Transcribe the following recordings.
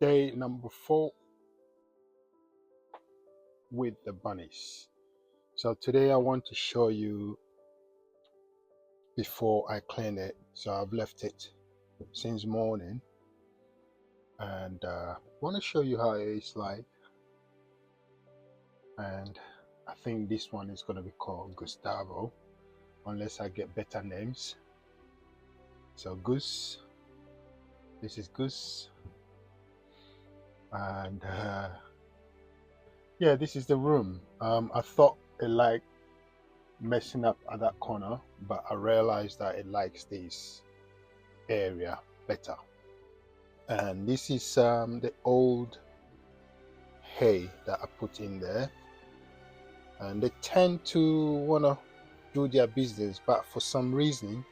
Day number 4 with the bunnies. So today I want to show you before I clean it. So I've left it since morning, and want to show you how it is like. And I think this one is going to be called Gustavo, unless I get better names. So Goose, this is Goose, and yeah, this is the room. I thought it liked messing up at that corner, but I realized that it likes this area better. And this is the old hay that I put in there, and they tend to want to do their business, but for some reason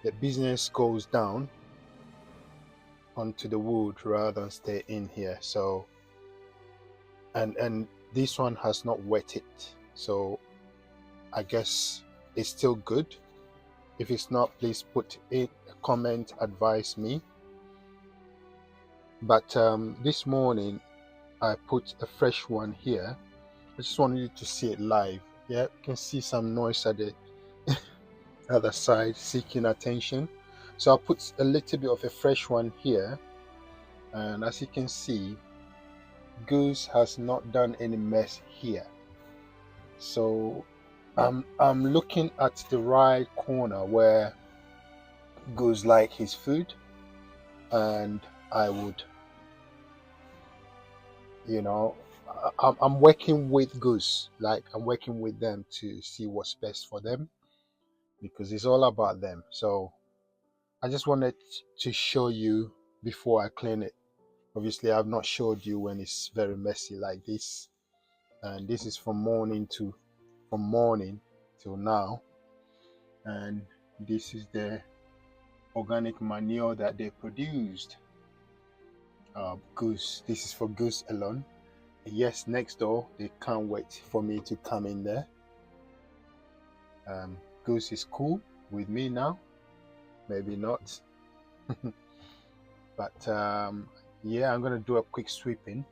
the business goes down onto the wood rather than stay in here. So and this one has not wetted, so I guess it's still good. If it's not, please put it a comment, advise me. But this morning I put a fresh one here. I just wanted you to see it live. Yeah, you can see some noise at the other side seeking attention. So I'll put a little bit of a fresh one here, and as you can see, Goose has not done any mess here. So I'm looking at the right corner where Goose like his food, and I would, you know, I'm working with Goose, like I'm working with them to see what's best for them, because it's all about them. So I just wanted to show you before I clean it. Obviously, I've not showed you when it's very messy like this, and this is from morning till now. And this is the organic manure that they produced. Goose, this is for Goose alone. Yes, next door, they can't wait for me to come in there. Goose is cool with me now, maybe not. But yeah, I'm gonna do a quick sweeping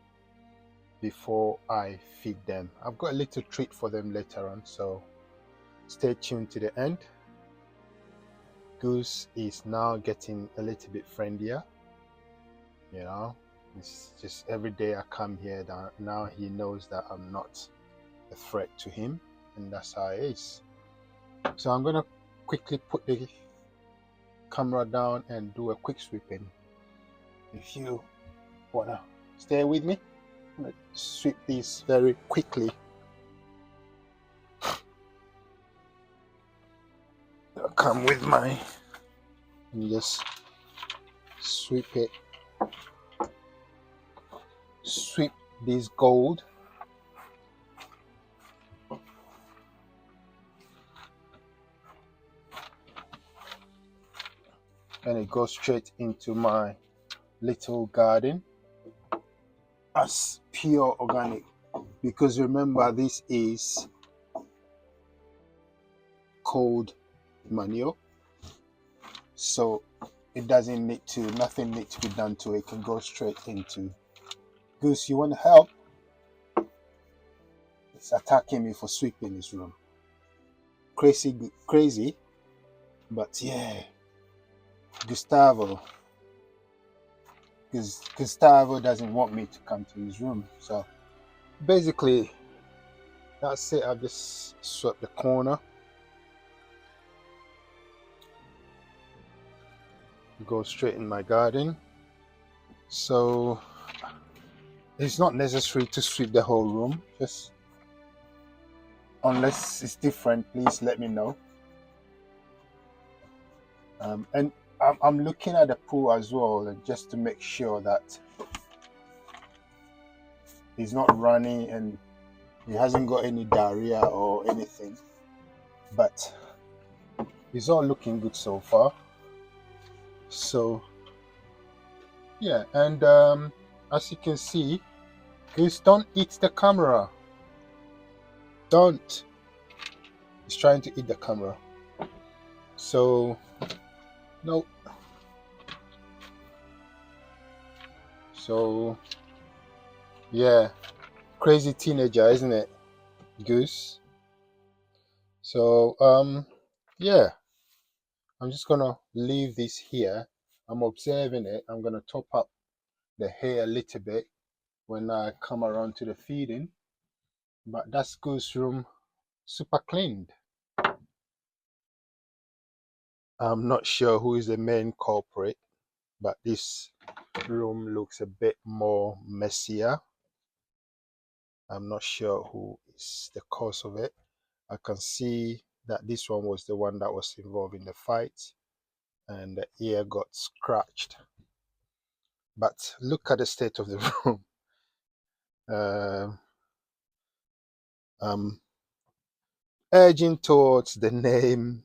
before I feed them. I've got a little treat for them later on, so stay tuned to the end. Goose is now getting a little bit friendlier, you know. It's just every day I come here that now he knows that I'm not a threat to him, and that's how it is. So I'm gonna quickly put the camera down and do a quick sweeping. If you wanna stay with me, I'm gonna sweep this very quickly. I'll come with my and just sweep it. Sweep this gold. And it goes straight into my little garden as pure organic, because remember, this is cold manure, so it doesn't need to, nothing needs to be done to it. It can go straight into. Goose, you want to help? It's attacking me for sweeping this room. Crazy, but yeah, Gustavo, because Gustavo doesn't want me to come to his room. So basically, that's it. I've just swept the corner. Go straight in my garden. So it's not necessary to sweep the whole room. Just unless it's different, please let me know. And I'm looking at the pool as well, just to make sure that he's not running and he hasn't got any diarrhea or anything. But it's all looking good so far. So yeah, and as you can see, Goose, don't eat the camera. Don't. He's trying to eat the camera. So no. So yeah, crazy teenager, isn't it, Goose? So yeah, I'm just gonna leave this here. I'm observing it. I'm gonna top up the hair a little bit when I come around to the feeding. But that's Goose room super cleaned. I'm not sure who is the main culprit, but this room looks a bit more messier. I'm not sure who is the cause of it. I can see that this one was the one that was involved in the fight and the ear got scratched. But look at the state of the room. I'm edging towards the name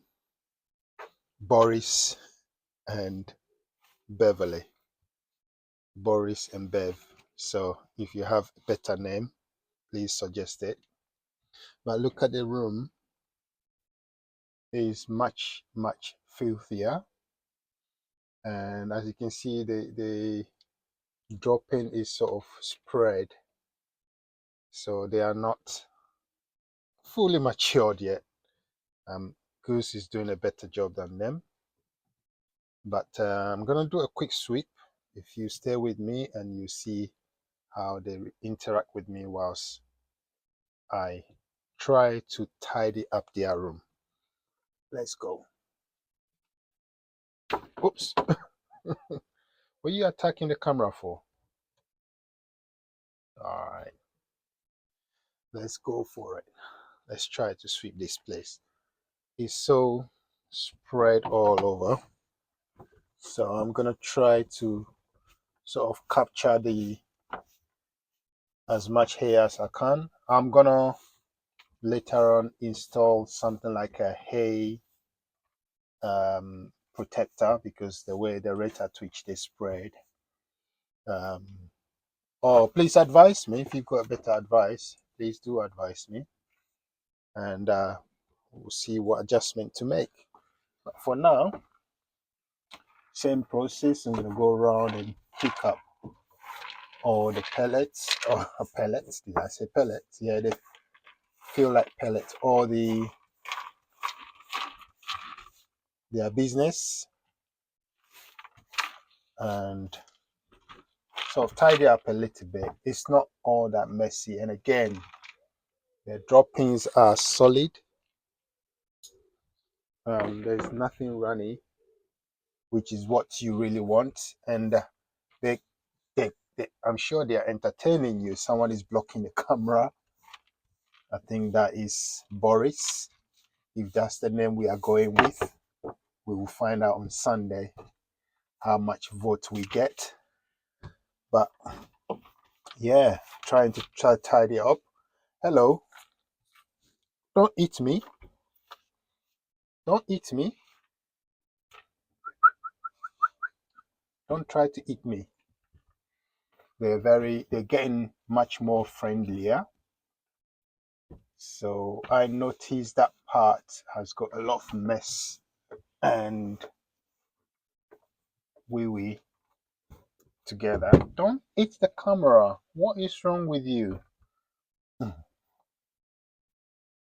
Boris and Beverly. Boris and Bev. So if you have a better name, please suggest it. But look at the room. It is much, much filthier. And as you can see, the dropping is sort of spread. So they are not fully matured yet. Goose is doing a better job than them. But I'm going to do a quick sweep. If you stay with me and you see how they interact with me whilst I try to tidy up their room. Let's go. Oops. What are you attacking the camera for? All right. Let's go for it. Let's try to sweep this place. It's so spread all over. So I'm going to try to sort of capture the as much hair as I can. I'm going to later on install something like a hay protector because the way the rate at which they spread. Or please advise me if you've got better advice. Please do advise me, and we'll see what adjustment to make. But for now, same process. I'm gonna go around and pick up all the pellets or pellets. Did I say pellets? Yeah, they feel like pellets. All their business and sort of tidy up a little bit. It's not all that messy. And again, the droppings are solid. There's nothing runny, which is what you really want. And they, I'm sure they are entertaining you. Someone is blocking the camera. I think that is Boris. If that's the name we are going with, we will find out on Sunday how much vote we get. But yeah, trying to tidy up. Hello. Don't eat me. Don't eat me. Don't try to eat me. They're getting much more friendlier. So I noticed that part has got a lot of mess and wee wee together. Don't eat the camera. What is wrong with you?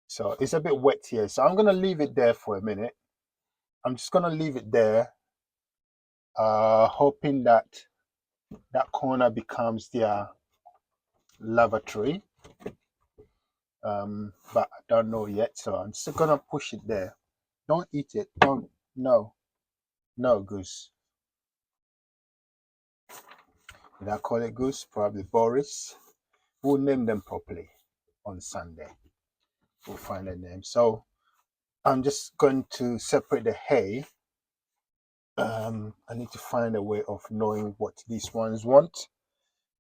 So it's a bit wet here. So I'm gonna leave it there for a minute. I'm just gonna leave it there, hoping that that corner becomes their lavatory. But I don't know yet, so I'm just gonna push it there. Don't eat it. Don't. No, no, Goose. Did I call it Goose? Probably Boris. We'll name them properly on Sunday. We'll find a name. So I'm just going to separate the hay. I need to find a way of knowing what these ones want.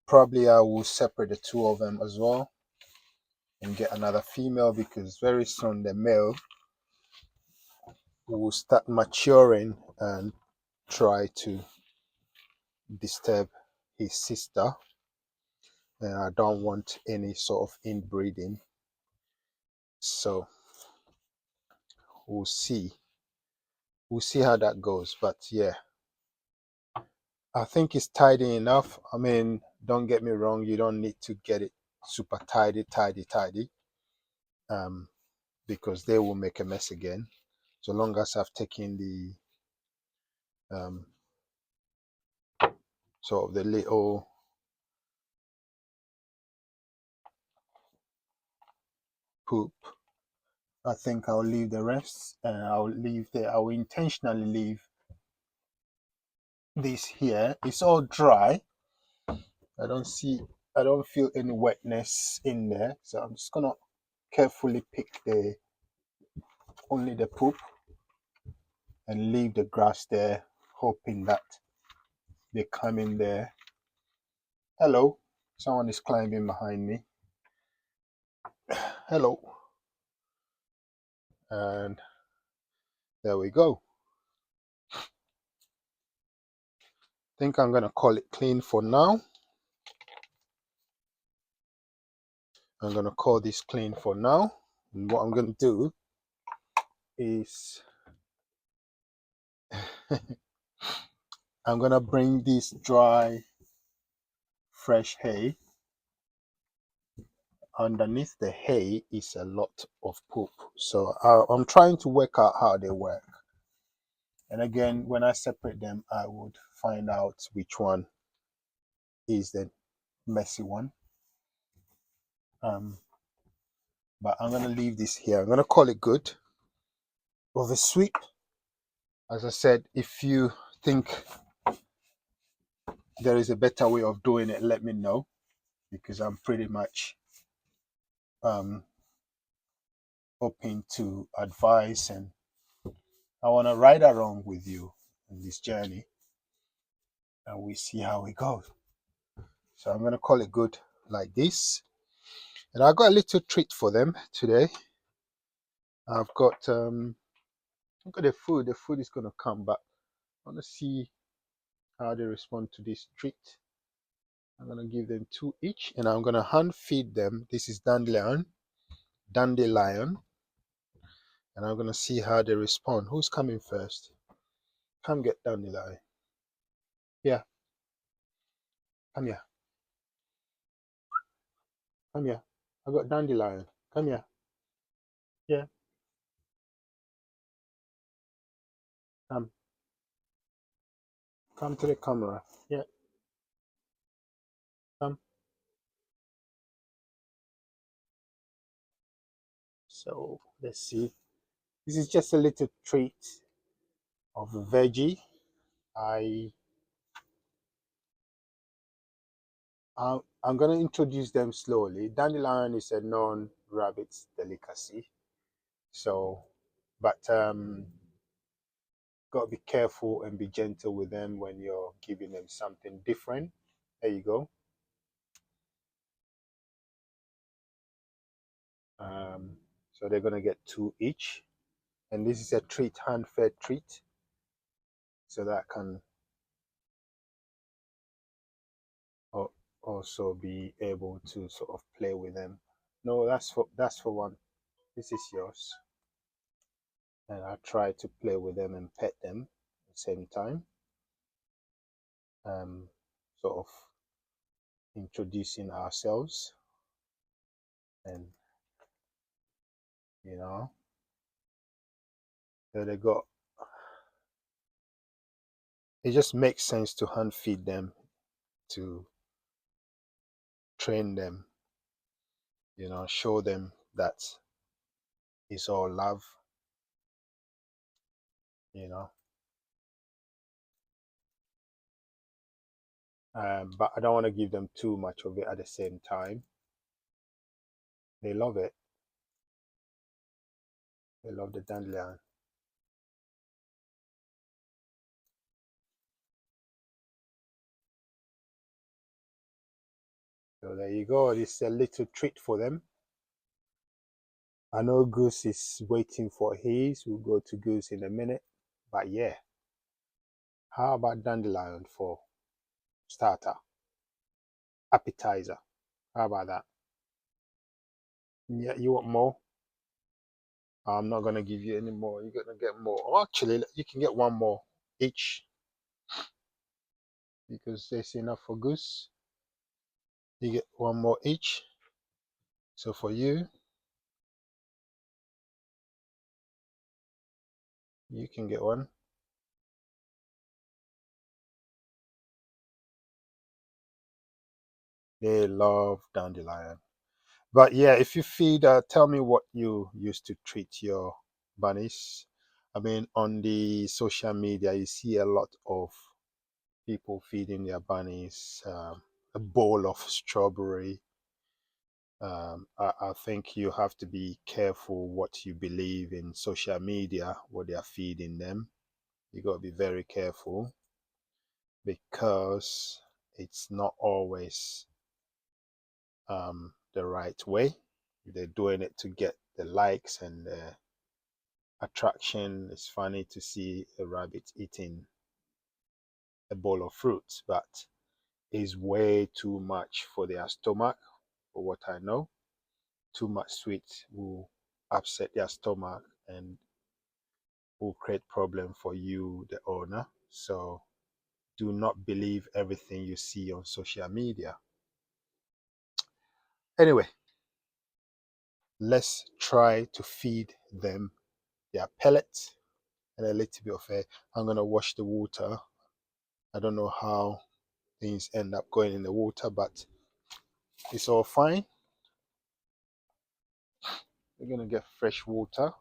Probably I will separate the two of them as well and get another female because very soon the male will start maturing and try to disturb his sister. And I don't want any sort of inbreeding. So we'll see. We'll see how that goes. But yeah, I think it's tidy enough. I mean, don't get me wrong, you don't need to get it super tidy, um, because they will make a mess again. So long as I've taken the sort of the little poop, I think I'll leave the rest, and I will intentionally leave this here. It's all dry. I don't see, I don't feel any wetness in there. So I'm just gonna carefully pick the only the poop and leave the grass there, hoping that they come in there. Hello, someone is climbing behind me. Hello, and there we go. Think I'm gonna call it clean for now. I'm gonna call this clean for now. And what I'm gonna do is I'm gonna bring this dry, fresh hay. Underneath the hay is a lot of poop. So I'm trying to work out how they work. And again, when I separate them, I would find out which one is the messy one. But I'm gonna leave this here. I'm gonna call it good. Of a sweep. As I said, if you think there is a better way of doing it, let me know, because I'm pretty much um, open to advice, and I want to ride along with you in this journey, and we see how it goes. So I'm going to call it good like this. And I got a little treat for them today. I've got the food. The food is going to come back. I want to see how they respond to this treat. I'm going to give them 2 each, and I'm going to hand feed them. This is dandelion, and I'm going to see how they respond. Who's coming first? Come get dandelion. Yeah, come here. Come here. I got dandelion. Come here. Yeah, come. Come to the camera. Yeah, come. So let's see. This is just a little treat of a veggie. I I'm gonna introduce them slowly. Dandelion is a non-rabbit delicacy, so but gotta be careful and be gentle with them when you're giving them something different. There you go. So they're gonna get 2 each, and this is a treat, hand-fed treat, so that can also be able to sort of play with them. No, that's for one. This is yours, and I try to play with them and pet them at the same time. Um, Sort of introducing ourselves, and you know, so they got. It just makes sense to hand feed them, to train them, show them that it's all love, you know. But I don't want to give them too much of it at the same time. They love it. They love the dandelion. So there you go. It's a little treat for them. I know Goose is waiting for his. We'll go to Goose in a minute. But yeah, how about dandelion for starter? Appetizer. How about that? Yeah, you want more? I'm not gonna give you any more. You're gonna get more. Oh, actually, you can get one more each. because there's enough for goose. You get one more each. So for you, you can get one. They love dandelion. But yeah, if you feed, tell me what you used to treat your bunnies. I mean, on the social media, you see a lot of people feeding their bunnies a bowl of strawberry. I think you have to be careful what you believe in social media, what they are feeding them. You got to be very careful because it's not always the right way. They're doing it to get the likes and the attraction. It's funny to see a rabbit eating a bowl of fruits, but it's way too much for their stomach, for what I know. Too much sweet will upset their stomach and will create problem for you, the owner. So do not believe everything you see on social media. Anyway, let's try to feed them their pellets and a little bit of air. I'm gonna wash the water. I don't know how things end up going in the water, but it's all fine. We're gonna get fresh water.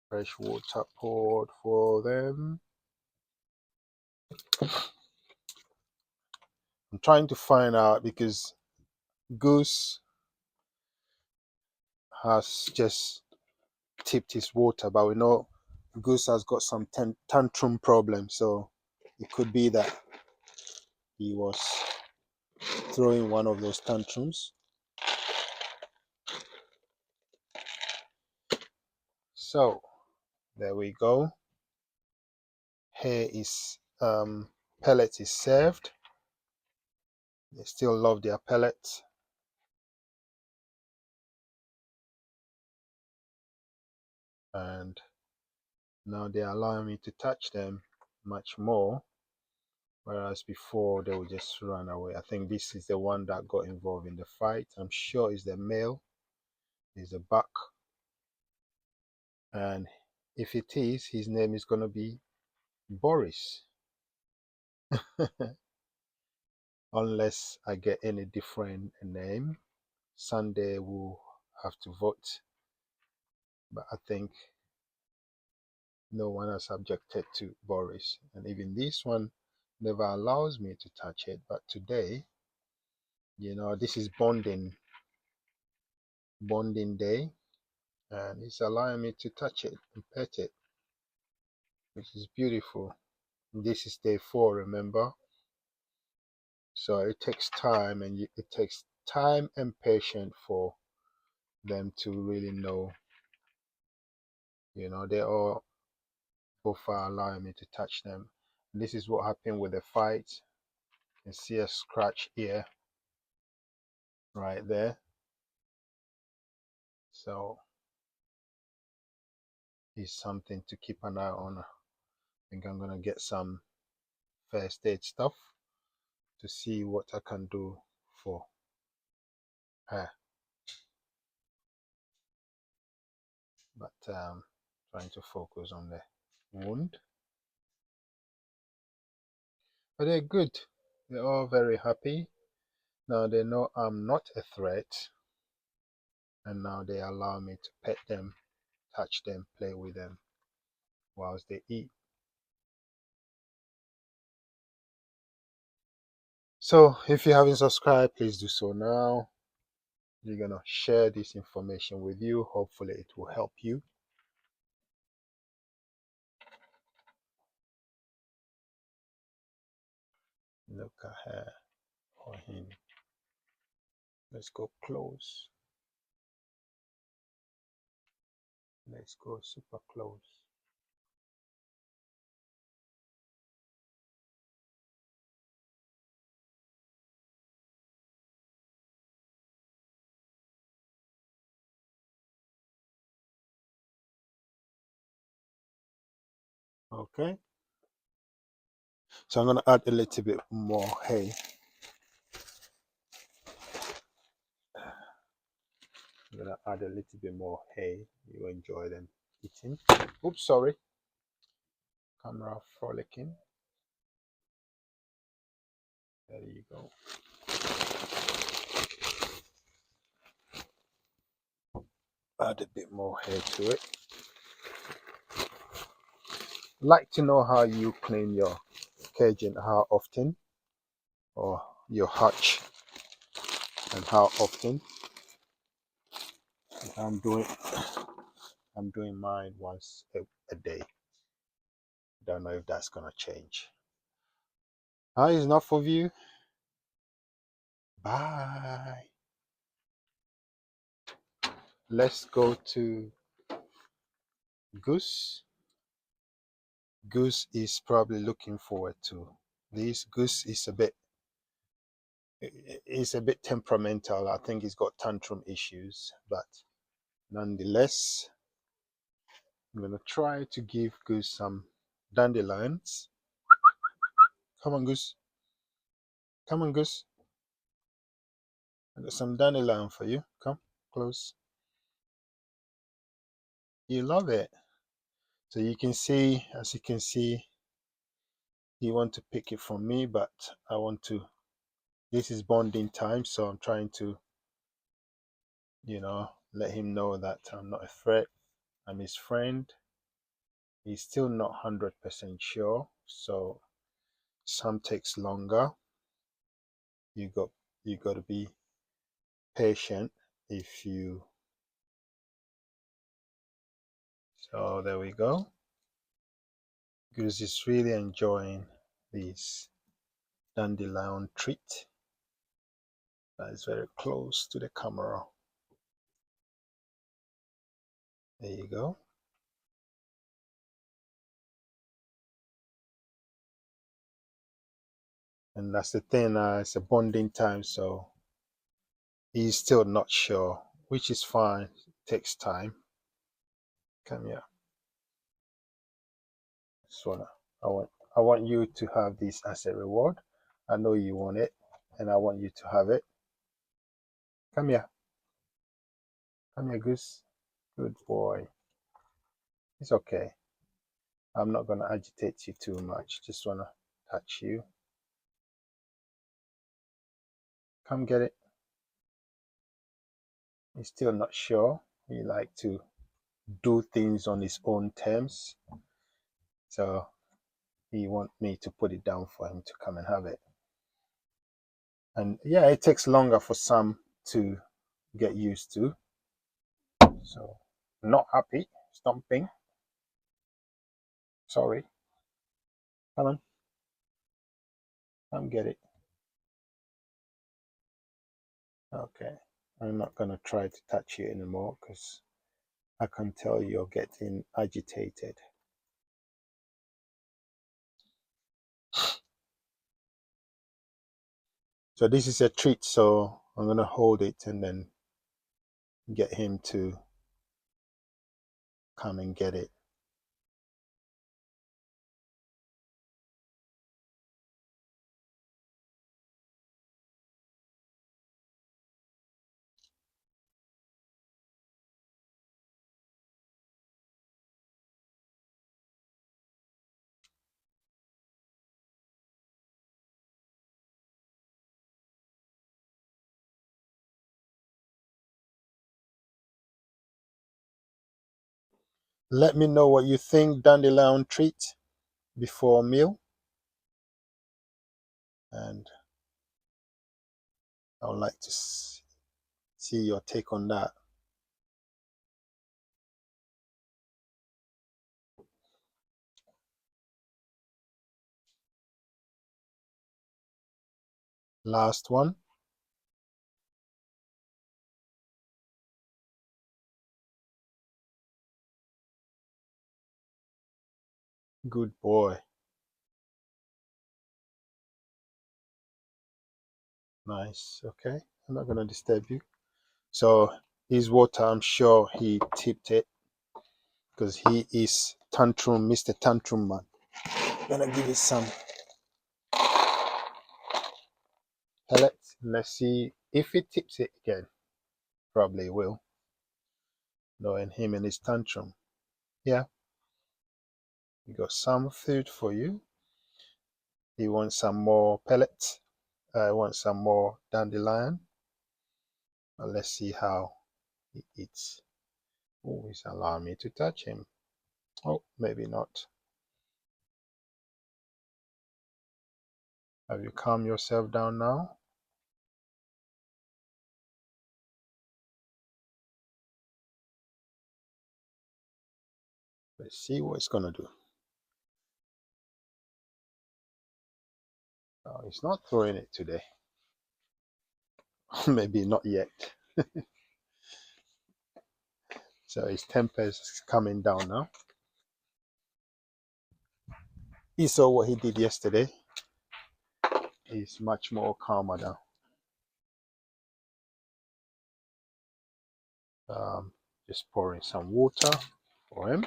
Fresh water poured for them. I'm trying to find out because Goose has just tipped his water, but we know Goose has got some tantrum problem, so it could be that he was throwing one of those tantrums. So there we go. Here is pellet is served. They still love their pellets. And now they're allowing me to touch them much more, whereas before they would just run away. I think this is the one that got involved in the fight. I'm sure it's the male, is the buck, and if it is, his name is going to be Boris. Unless I get any different name. Sunday we'll have to vote, but I think no one has objected to Boris, and even this one never allows me to touch it. But today, this is bonding day, and it's allowing me to touch it and pet it, which is beautiful. This is day 4, remember? So it takes time, and it takes time and patience for them to really know. They all both are allowing me to touch them. This is what happened with the fight. You can see a scratch here, right there. So it's something to keep an eye on. I think I'm gonna get some first aid stuff to see what I can do for her. But trying to focus on the wound. But they're good. They're all very happy. Now they know I'm not a threat, and now they allow me to pet them, touch them, play with them whilst they eat. So if you haven't subscribed, please do so now. We're gonna share this information with you. Hopefully it will help you. Look at her or him. Let's go close. Let's go super close. Okay. So I'm going to add a little bit more hay. I'm going to add a little bit more hay. You enjoy them eating. Oops, sorry. Camera frolicking. There you go. Add a bit more hay to it. Like to know how you clean your cage and how often, or your hutch and how often. I'm doing mine once a day. Don't know if that's gonna change. Is enough of you. Bye. Let's go to Goose. Goose is probably looking forward to this. Goose is a bit temperamental. I think he's got tantrum issues, but nonetheless, I'm gonna try to give Goose some dandelions. Come on, Goose. Come on, Goose. I got some dandelion for you. Come close. You love it. So you can see, as you can see, he want to pick it from me, but I want to. This is bonding time, so I'm trying to, let him know that I'm not a threat. I'm his friend. He's still not 100% sure, so some takes longer. You got to be patient if you. So there we go. Because he's really enjoying this dandelion treat that is very close to the camera. There you go. And that's the thing, it's a bonding time, so he's still not sure, which is fine. It takes time. Come here. So I want you to have this as a reward. I know you want it, and I want you to have it. Come here. Come here, Goose. Good boy. It's okay. I'm not gonna agitate you too much. Just wanna touch you. Come get it. He's still not sure. He like to do things on his own terms. So he want me to put it down for him to come and have it. And yeah, it takes longer for some to get used to. So not happy, stomping. Sorry. Come on. Come get it. Okay. I'm not gonna try to touch you anymore because I can tell you're getting agitated. So this is a treat, so I'm gonna hold it and then get him to come and get it. Let me know what you think dandelion treat before meal, and I would like to see your take on that. Last one. Good boy. Nice. Okay. I'm not going to disturb you. So his water, I'm sure he tipped it because he is tantrum, Mr. Tantrum Man. I'm gonna give it some pellet. Let's see if it tips it again. Probably will, knowing him and his tantrum. Yeah, we got some food for you. You want some more pellets? I want some more dandelion. Well, let's see how he eats. Oh, he's allowing me to touch him. Oh, maybe not. Have you calmed yourself down now? Let's see what it's gonna do. Oh, he's not throwing it today. Maybe not yet. So his temper is coming down now. He saw what he did yesterday. He's much more calmer now. Just pouring some water for him.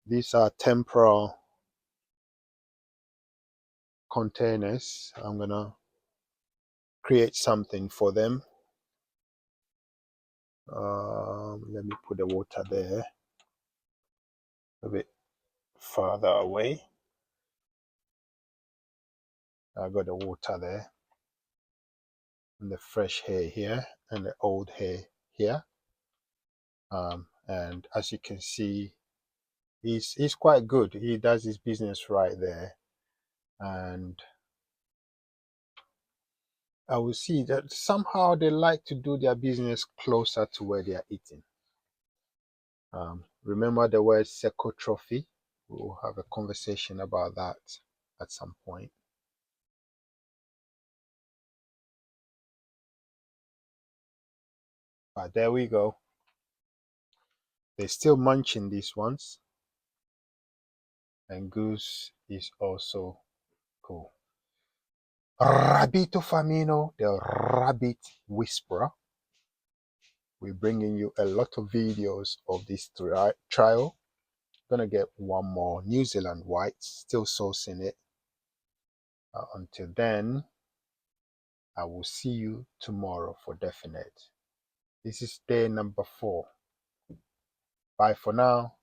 These are temporal containers. I'm gonna create something for them. Let me put the water there a bit farther away. I got the water there, and the fresh hair here, and the old hair here. And as you can see, he's quite good. He does his business right there, and I will see that somehow they like to do their business closer to where they are eating. Remember the word secotrophy? We'll have a conversation about that at some point. But there we go. They're still munching these ones. And Goose is also cool. Rabito Famino, the rabbit whisperer. We're bringing you a lot of videos of this trial. Gonna get one more New Zealand white, still sourcing it. Until then, I will see you tomorrow for definite. This is day number 4. Bye for now.